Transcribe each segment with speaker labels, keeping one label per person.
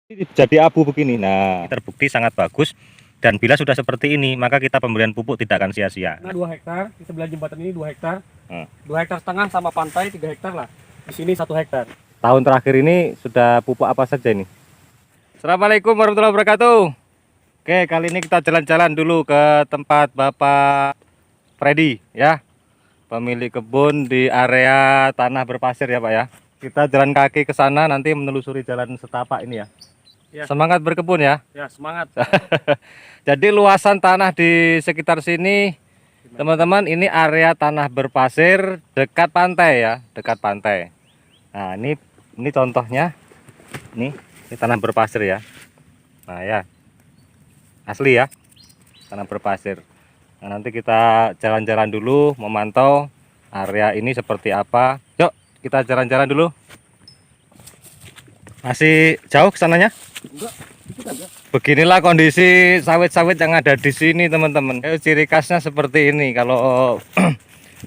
Speaker 1: Jadi abu begini. Nah, terbukti sangat bagus. Dan bila sudah seperti ini, maka kita pemberian pupuk tidak akan sia-sia.
Speaker 2: Nah, 2 hektar di sebelah jembatan ini 2 hektar. 2 hektar setengah sama pantai 3 hektar lah. Di sini 1 hektar.
Speaker 1: Tahun terakhir ini sudah pupuk apa saja ini? Assalamualaikum warahmatullahi wabarakatuh. Oke, kali ini kita jalan-jalan dulu ke tempat Bapak Freddy ya. Pemilik kebun di area tanah berpasir ya Pak ya. Kita jalan kaki ke sana, nanti menelusuri jalan setapak ini ya.
Speaker 2: Ya.
Speaker 1: Semangat berkebun ya.
Speaker 2: Ya, semangat.
Speaker 1: Jadi luasan tanah di sekitar sini teman-teman, ini area tanah berpasir dekat pantai ya, dekat pantai. Nah, ini contohnya. Ini tanah berpasir ya. Nah, ya. Asli ya. Tanah berpasir. Nah, nanti kita jalan-jalan dulu memantau area ini seperti apa. Yuk, kita jalan-jalan dulu. Masih jauh ke sananya?
Speaker 2: Enggak, dikit aja.
Speaker 1: Beginilah kondisi sawit-sawit yang ada di sini teman-teman. Ciri khasnya seperti ini. Kalau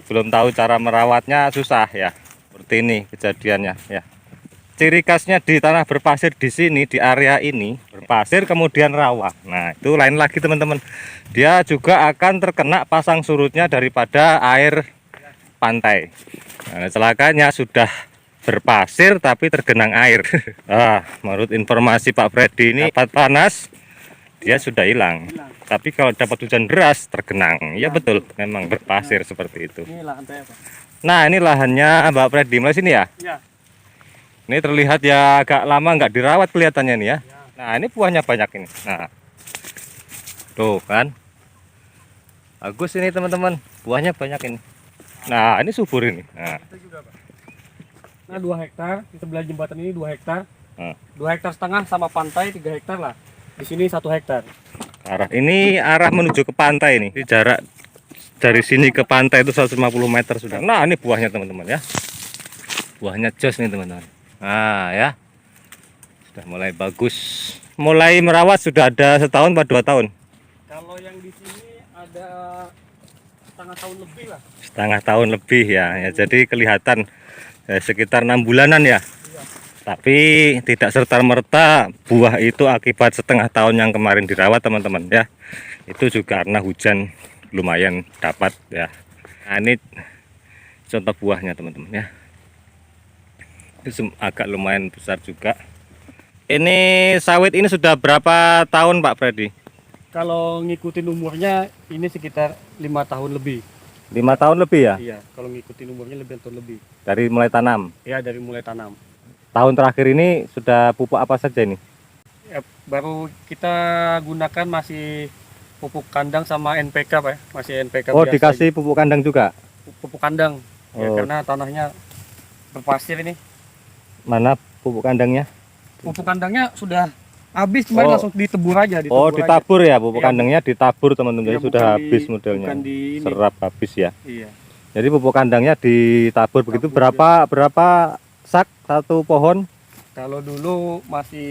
Speaker 1: belum tahu cara merawatnya susah ya. Seperti ini kejadiannya ya. Ciri khasnya di tanah berpasir di sini, di area ini berpasir kemudian rawa. Nah, itu lain lagi teman-teman. Dia juga akan terkena pasang surutnya daripada air pantai. Nah, celakanya sudah berpasir tapi tergenang air. Menurut informasi Pak Freddy ini dapat panas dia sudah hilang. Tapi kalau dapat hujan deras tergenang. Ya betul, memang berpasir seperti itu.
Speaker 2: Ini lahan saya, Pak.
Speaker 1: Nah, ini lahannya Mbak Freddy mulai sini ya.
Speaker 2: Ya.
Speaker 1: Ini terlihat ya agak lama nggak dirawat kelihatannya nih ya. Nah, ini buahnya banyak ini. Nah, tuh kan. Bagus ini teman-teman, buahnya banyak ini. Nah, ini subur ini. Nah,
Speaker 2: Itu juga, Pak. Nah, 2 hektar di sebelah jembatan ini 2 hektar. 2 hektar setengah sama pantai 3 hektar lah. Di sini 1 hektar.
Speaker 1: Arah menuju ke pantai ini. Ini jarak dari sini ke pantai itu 150 meter sudah. Nah, ini buahnya teman-teman ya. Buahnya jos nih teman-teman. Nah, ya. Sudah mulai bagus. Mulai merawat sudah ada setahun atau 2 tahun?
Speaker 2: Kalau yang di sini ada setengah tahun lebih lah.
Speaker 1: Setengah tahun lebih ya. Jadi kelihatan sekitar 6 bulanan ya.
Speaker 2: Iya.
Speaker 1: Tapi tidak serta-merta buah itu akibat setengah tahun yang kemarin dirawat teman-teman ya. Itu juga karena hujan lumayan dapat ya. Nah, ini contoh buahnya teman-teman ya. Itu agak lumayan besar juga. Ini sawit ini sudah berapa tahun Pak Freddy?
Speaker 2: Kalau ngikutin umurnya ini sekitar 5 tahun lebih.
Speaker 1: 5 tahun lebih ya?
Speaker 2: Iya, kalau ngikutin umurnya lebih tahun lebih.
Speaker 1: Dari mulai tanam.
Speaker 2: Ya, dari mulai tanam.
Speaker 1: Tahun terakhir ini sudah pupuk apa saja ini?
Speaker 2: Ya, baru kita gunakan masih pupuk kandang sama NPK, Pak. Masih NPK
Speaker 1: Oh,
Speaker 2: biasa
Speaker 1: dikasih
Speaker 2: gitu.
Speaker 1: pupuk kandang juga?
Speaker 2: Pupuk kandang. Ya,
Speaker 1: Oh.
Speaker 2: karena tanahnya berpasir ini.
Speaker 1: Mana pupuk kandangnya?
Speaker 2: Pupuk kandangnya sudah habis, kemarin langsung ditebur aja.
Speaker 1: Oh, ditabur ya, pupuk
Speaker 2: Iya.
Speaker 1: kandangnya ditabur teman-teman.
Speaker 2: Iya,
Speaker 1: Jadi sudah
Speaker 2: bukan
Speaker 1: habis
Speaker 2: di-
Speaker 1: modelnya.
Speaker 2: bukan di ini.
Speaker 1: Serap habis ya.
Speaker 2: Iya.
Speaker 1: Jadi pupuk kandangnya ditabur begitu.
Speaker 2: Tabur,
Speaker 1: Berapa sak satu pohon?
Speaker 2: Kalau dulu masih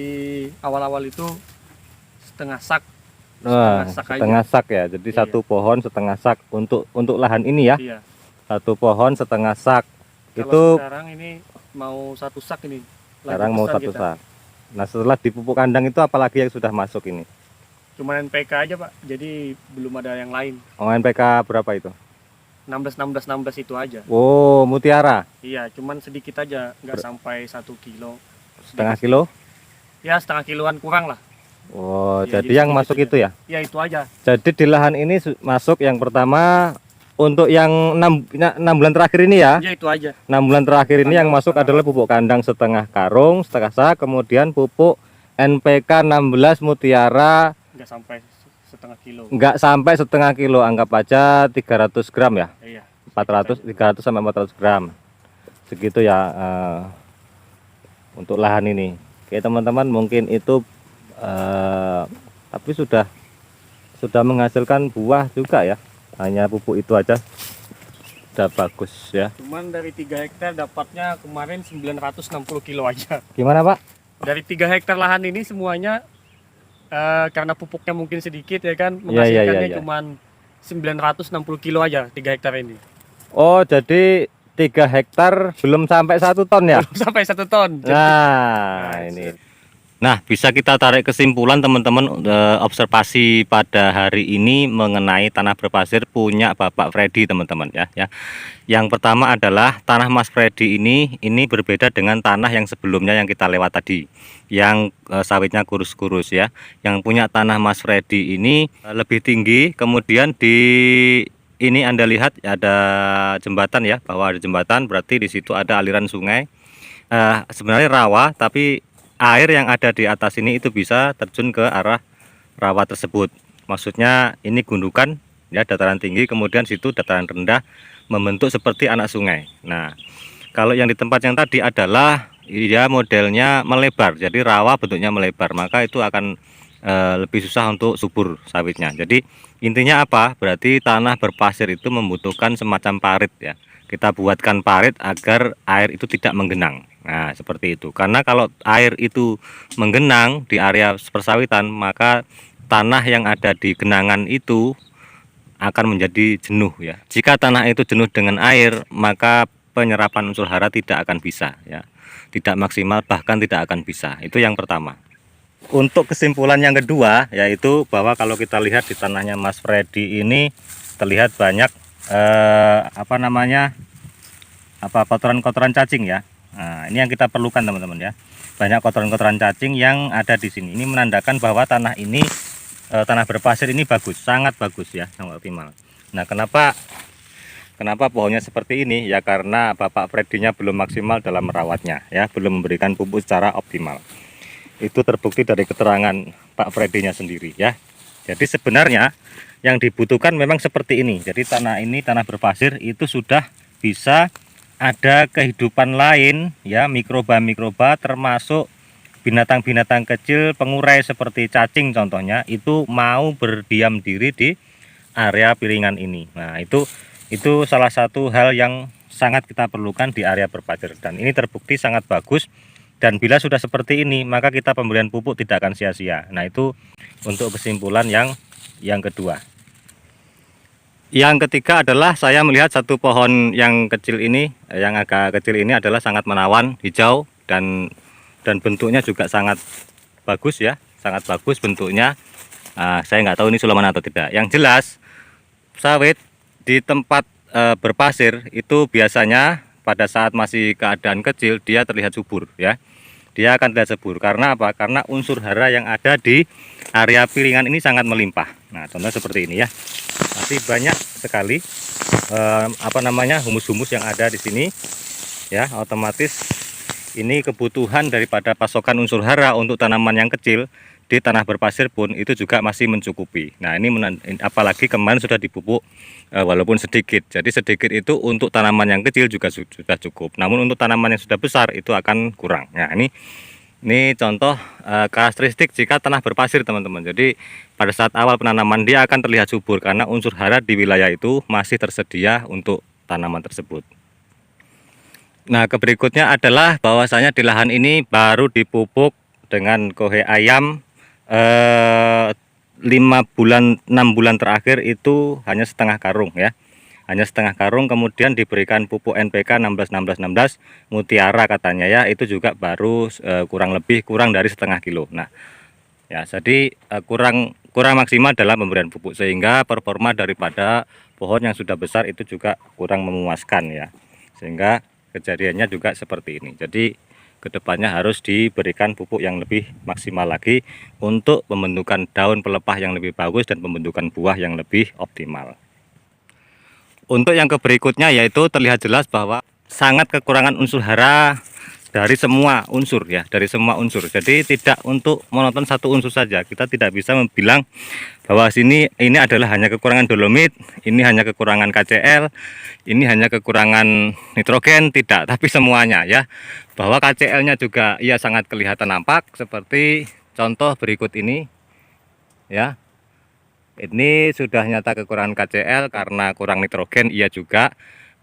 Speaker 2: awal-awal itu setengah sak.
Speaker 1: Nah,
Speaker 2: sak
Speaker 1: setengah sak ya. Jadi
Speaker 2: Iya.
Speaker 1: satu pohon setengah sak untuk lahan ini ya.
Speaker 2: Iya.
Speaker 1: Satu pohon setengah sak.
Speaker 2: Kalau
Speaker 1: Itu
Speaker 2: sekarang ini mau 1 sak ini. Lagi
Speaker 1: sekarang mau
Speaker 2: pesan
Speaker 1: 1
Speaker 2: kita.
Speaker 1: sak. Nah, setelah di pupuk kandang itu apalagi yang sudah masuk ini?
Speaker 2: Cuma NPK aja, Pak. Jadi belum ada yang lain.
Speaker 1: NPK berapa itu?
Speaker 2: 16 itu aja.
Speaker 1: Oh, mutiara.
Speaker 2: Iya, cuman sedikit aja, nggak sampai 1 kilo.
Speaker 1: Setengah kilo?
Speaker 2: Ya, setengah kiloan kurang lah.
Speaker 1: Oh,
Speaker 2: Iya,
Speaker 1: jadi yang
Speaker 2: sedikit
Speaker 1: masuk
Speaker 2: aja.
Speaker 1: itu ya?
Speaker 2: Ya, itu aja.
Speaker 1: Jadi di lahan ini masuk yang pertama untuk yang 6 bulan terakhir ini ya.
Speaker 2: Ya, itu aja.
Speaker 1: 6 bulan terakhir ini yang
Speaker 2: Kandang
Speaker 1: masuk
Speaker 2: setengah.
Speaker 1: adalah pupuk kandang setengah karung, setengah sak, kemudian pupuk NPK 16 mutiara
Speaker 2: Nggak sampai setengah kilo.
Speaker 1: enggak sampai setengah kilo, anggap aja 300 gram ya.
Speaker 2: Iya.
Speaker 1: 300 sampai 400 gram. Segitu ya untuk lahan ini. Oke teman-teman, mungkin itu tapi sudah menghasilkan buah juga ya. Hanya pupuk itu aja sudah bagus ya.
Speaker 2: Cuman dari 3 hektar dapatnya kemarin 960 kilo aja.
Speaker 1: Gimana Pak?
Speaker 2: Dari 3 hektar lahan ini semuanya karena pupuknya mungkin sedikit ya kan,
Speaker 1: Iya, iya,
Speaker 2: menghasilkannya
Speaker 1: iya.
Speaker 2: cuman 960 kilo aja 3 hektar ini.
Speaker 1: Oh, jadi 3 hektar belum sampai 1 ton ya?
Speaker 2: Belum sampai 1 ton.
Speaker 1: Nah, ini Nah, bisa kita tarik kesimpulan teman-teman, observasi pada hari ini mengenai tanah berpasir punya Bapak Freddy teman-teman ya. Yang pertama adalah tanah Mas Freddy ini berbeda dengan tanah yang sebelumnya yang kita lewat tadi, yang sawitnya kurus-kurus ya. Yang punya tanah Mas Freddy ini lebih tinggi, kemudian di ini Anda lihat ada jembatan ya, bahwa ada jembatan berarti di situ ada aliran sungai. Sebenarnya rawa, tapi air yang ada di atas ini itu bisa terjun ke arah rawa tersebut. Maksudnya ini gundukan ya, dataran tinggi, kemudian situ dataran rendah membentuk seperti anak sungai. Nah, kalau yang di tempat yang tadi adalah dia modelnya melebar, jadi rawa bentuknya melebar, maka itu akan lebih susah untuk subur sawitnya. Jadi intinya apa? Berarti tanah berpasir itu membutuhkan semacam parit ya. Kita buatkan parit agar air itu tidak menggenang. Nah, seperti itu. Karena kalau air itu menggenang di area persawitan, maka tanah yang ada di genangan itu akan menjadi jenuh ya. Jika tanah itu jenuh dengan air, maka penyerapan unsur hara tidak akan bisa ya. Tidak maksimal, bahkan tidak akan bisa. Itu yang pertama. Untuk kesimpulan yang kedua, yaitu bahwa kalau kita lihat di tanahnya Mas Freddy ini terlihat banyak kotoran-kotoran cacing ya. Nah, ini yang kita perlukan teman-teman ya. Banyak kotoran-kotoran cacing yang ada di sini. Ini menandakan bahwa tanah ini tanah berpasir ini bagus, sangat bagus ya, sangat optimal. Nah, kenapa pohonnya seperti ini? Ya karena Bapak Freddy-nya belum maksimal dalam merawatnya ya, belum memberikan pupuk secara optimal. Itu terbukti dari keterangan Pak Freddy-nya sendiri ya. Jadi sebenarnya yang dibutuhkan memang seperti ini. Jadi tanah ini, tanah berpasir itu sudah bisa ada kehidupan lain ya, mikroba-mikroba termasuk binatang-binatang kecil pengurai seperti cacing contohnya, itu mau berdiam diri di area piringan ini. Nah, itu salah satu hal yang sangat kita perlukan di area berpasir, dan ini terbukti sangat bagus. Dan bila sudah seperti ini, maka kita pemberian pupuk tidak akan sia-sia. Nah, itu untuk kesimpulan yang kedua. Yang ketiga adalah saya melihat satu pohon yang kecil ini, yang agak kecil ini adalah sangat menawan, hijau, dan bentuknya juga sangat bagus ya, sangat bagus bentuknya. Saya nggak tahu ini sulaman atau tidak. Yang jelas sawit di tempat berpasir itu biasanya pada saat masih keadaan kecil dia terlihat subur ya. Dia akan terlihat subur karena apa? Karena unsur hara yang ada di area piringan ini sangat melimpah. Nah, contoh seperti ini ya. Masih banyak sekali humus-humus yang ada di sini ya. Otomatis ini kebutuhan daripada pasokan unsur hara untuk tanaman yang kecil di tanah berpasir pun itu juga masih mencukupi. Nah, ini apalagi kemarin sudah dipupuk walaupun sedikit. Jadi sedikit itu untuk tanaman yang kecil juga sudah cukup. Namun untuk tanaman yang sudah besar itu akan kurang. Nah, ini contoh karakteristik jika tanah berpasir teman-teman. Jadi pada saat awal penanaman dia akan terlihat subur karena unsur hara di wilayah itu masih tersedia untuk tanaman tersebut. Nah, berikutnya adalah bahwasanya di lahan ini baru dipupuk dengan kohe ayam 6 bulan terakhir itu hanya setengah karung ya. Hanya setengah karung, kemudian diberikan pupuk NPK 16 mutiara katanya ya, itu juga baru kurang dari setengah kilo. Nah, ya jadi kurang maksimal dalam pemberian pupuk, sehingga performa daripada pohon yang sudah besar itu juga kurang memuaskan ya. Sehingga kejadiannya juga seperti ini. Jadi kedepannya harus diberikan pupuk yang lebih maksimal lagi untuk pembentukan daun pelepah yang lebih bagus dan pembentukan buah yang lebih optimal. Untuk yang berikutnya yaitu terlihat jelas bahwa sangat kekurangan unsur hara dari semua unsur ya, dari semua unsur. Jadi tidak untuk monoton satu unsur saja. Kita tidak bisa bilang bahwa ini adalah hanya kekurangan dolomit, ini hanya kekurangan KCl, ini hanya kekurangan nitrogen, tidak, tapi semuanya ya. Bahwa KCl-nya juga ia sangat kelihatan nampak seperti contoh berikut ini ya. Ini sudah nyata kekurangan KCl karena kurang nitrogen, iya juga.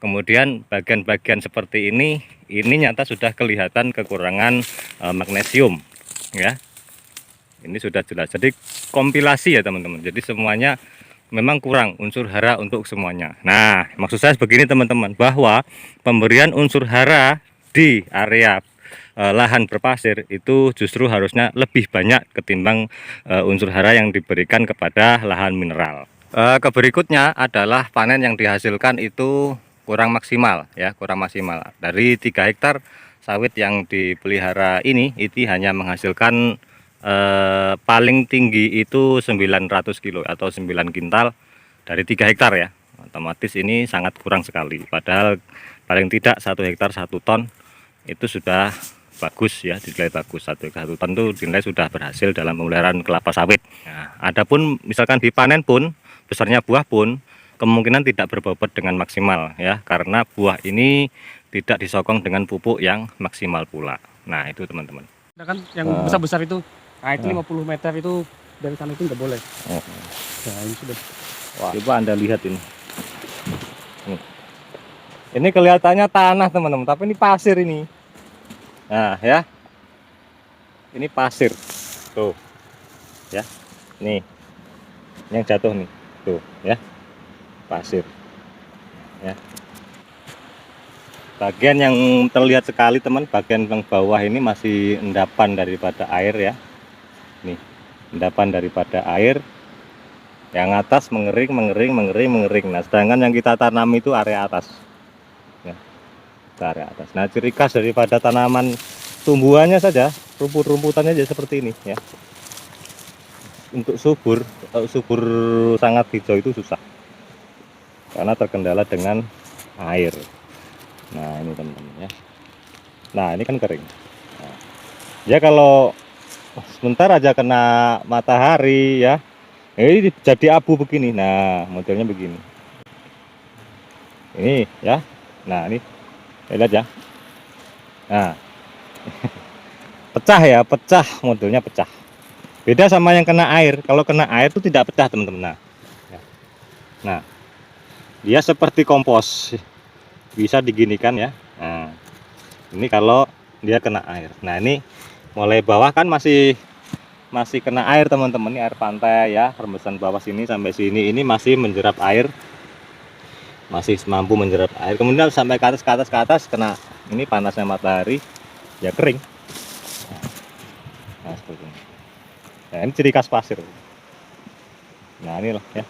Speaker 1: Kemudian bagian-bagian seperti ini nyata sudah kelihatan kekurangan magnesium ya. Ini sudah jelas. Jadi kompilasi ya teman-teman. Jadi semuanya memang kurang unsur hara untuk semuanya. Nah, maksud saya begini teman-teman, bahwa pemberian unsur hara di area lahan berpasir itu justru harusnya lebih banyak ketimbang unsur hara yang diberikan kepada lahan mineral. Berikutnya adalah panen yang dihasilkan itu kurang maksimal ya, kurang maksimal. Dari 3 hektar sawit yang dipelihara ini hanya menghasilkan paling tinggi itu 900 kilo atau 9 kintal dari 3 hektar ya. Otomatis ini sangat kurang sekali, padahal paling tidak 1 hektar 1 ton itu sudah bagus ya, dinilai bagus. 1 ton itu dinilai sudah berhasil dalam pemeliharaan kelapa sawit. Nah, adapun misalkan dipanen pun, besarnya buah pun kemungkinan tidak berbobot dengan maksimal ya, karena buah ini tidak disokong dengan pupuk yang maksimal pula. Nah itu teman-teman.
Speaker 2: Ada kan yang besar-besar itu, nah itu 50 meter itu dari sana itu nggak boleh. Nah ini sudah.
Speaker 1: Wah, coba Anda lihat ini. Ini kelihatannya tanah teman-teman, tapi ini pasir ini. Nah ya, ini pasir. Tuh, ya, nih, yang jatuh nih, tuh, ya, pasir. Ya. Bagian yang terlihat sekali teman, bagian yang bawah ini masih endapan daripada air ya. Nih, endapan daripada air. Yang atas mengering. Nah, sedangkan yang kita tanam itu area atas. Ya, area atas. Nah, ciri khas daripada tanaman tumbuhannya saja, rumput-rumputannya aja seperti ini ya. Untuk subur sangat hijau itu susah. Karena terkendala dengan air. Nah ini teman-teman ya. Nah ini kan kering. Nah, ya kalau sebentar aja kena matahari ya, ini jadi abu begini. Nah modelnya begini. Ini ya. Nah ini lihat ya. Nah pecah ya, pecah, modelnya pecah. Beda sama yang kena air. Kalau kena air itu tidak pecah teman-teman. Nah, ya. Nah dia seperti kompos, bisa diginikan ya. Nah ini kalau dia kena air. Nah ini mulai bawah kan masih kena air teman-teman. Ini air pantai ya, rembesan bawah sini sampai sini ini masih menjerap air, masih mampu menjerap air. Kemudian sampai ke atas kena ini panasnya matahari ya kering. Nah seperti ini. Nah ini ciri khas pasir. Nah ini loh ya.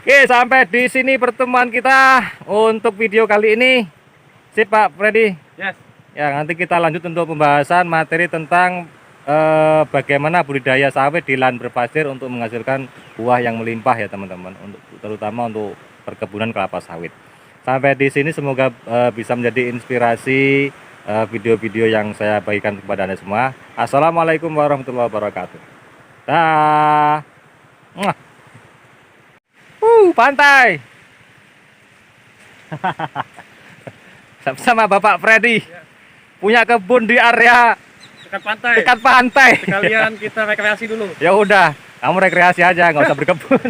Speaker 1: Oke, sampai di sini pertemuan kita untuk video kali ini. Sip Pak Freddy.
Speaker 2: Yes.
Speaker 1: Ya, nanti kita lanjut untuk pembahasan materi tentang bagaimana budidaya sawit di lahan berpasir untuk menghasilkan buah yang melimpah ya teman-teman, terutama untuk perkebunan kelapa sawit. Sampai di sini semoga bisa menjadi inspirasi video-video yang saya bagikan kepada Anda semua. Assalamualaikum warahmatullahi wabarakatuh. Dah. Pantai. Sama Bapak Freddy.
Speaker 2: Ya.
Speaker 1: Punya kebun di area
Speaker 2: Dekat pantai.
Speaker 1: dekat pantai.
Speaker 2: Sekalian kita rekreasi dulu.
Speaker 1: Ya udah, kamu rekreasi aja, nggak usah berkebun.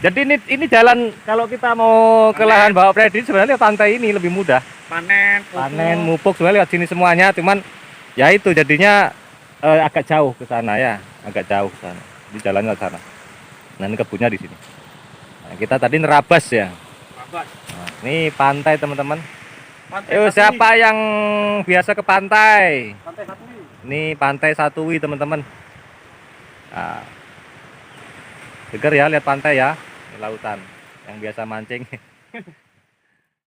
Speaker 1: Jadi ini jalan kalau kita mau ke lahan Bapak Freddy sebenarnya pantai ini lebih mudah. Panen, mupuk sebenarnya lewat sini semuanya, cuman ya itu jadinya agak jauh ke sana ya, agak jauh ke sana. Di jalannya ke sana. Nah, ini kebunnya di sini. Nah, kita tadi nerabas ya. Nah, ini pantai teman-teman. Siapa yang biasa ke pantai?
Speaker 2: Pantai Satui.
Speaker 1: Ini Pantai Satui teman-teman. Nah, seger ya lihat pantai ya, ini lautan yang biasa mancing.